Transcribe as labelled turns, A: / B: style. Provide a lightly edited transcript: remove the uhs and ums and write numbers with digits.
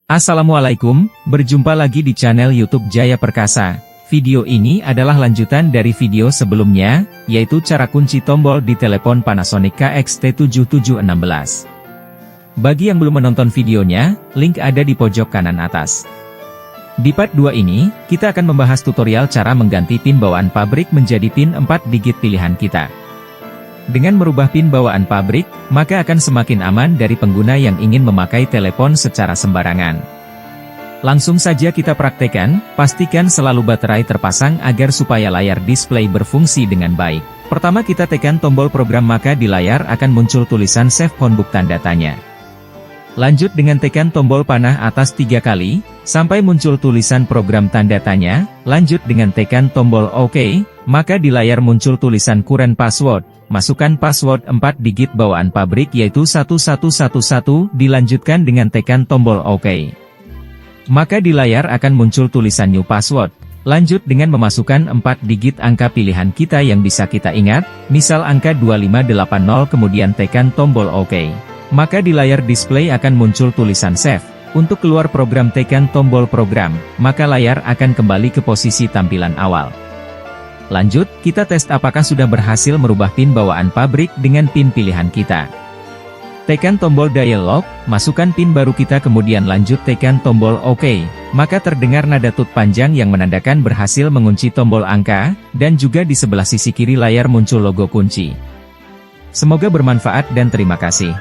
A: Assalamualaikum, berjumpa lagi di channel YouTube Jaya Perkasa. Video ini adalah lanjutan dari video sebelumnya, yaitu cara kunci tombol di telepon Panasonic KXT7716. Bagi yang belum menonton videonya, link ada di pojok kanan atas. Di part 2 ini, kita akan membahas tutorial cara mengganti pin bawaan pabrik menjadi pin 4 digit pilihan kita. Dengan merubah pin bawaan pabrik, maka akan semakin aman dari pengguna yang ingin memakai telepon secara sembarangan. Langsung saja kita praktekkan, pastikan selalu baterai terpasang agar supaya layar display berfungsi dengan baik. Pertama kita tekan tombol program maka di layar akan muncul tulisan Save Phonebook tanda tanya. Lanjut dengan tekan tombol panah atas 3 kali, sampai muncul tulisan program tanda tanya, lanjut dengan tekan tombol OK, maka di layar muncul tulisan Current Password. Masukkan password 4 digit bawaan pabrik yaitu 1111, dilanjutkan dengan tekan tombol OK. Maka di layar akan muncul tulisan New Password. Lanjut dengan memasukkan 4 digit angka pilihan kita yang bisa kita ingat, misal angka 2580 kemudian tekan tombol OK. Maka di layar display akan muncul tulisan Save. Untuk keluar program tekan tombol program, maka layar akan kembali ke posisi tampilan awal. Lanjut, kita tes apakah sudah berhasil merubah pin bawaan pabrik dengan pin pilihan kita. Tekan tombol dial lock, masukkan pin baru kita kemudian lanjut tekan tombol OK, maka terdengar nada tut panjang yang menandakan berhasil mengunci tombol angka, dan juga di sebelah sisi kiri layar muncul logo kunci. Semoga bermanfaat dan terima kasih.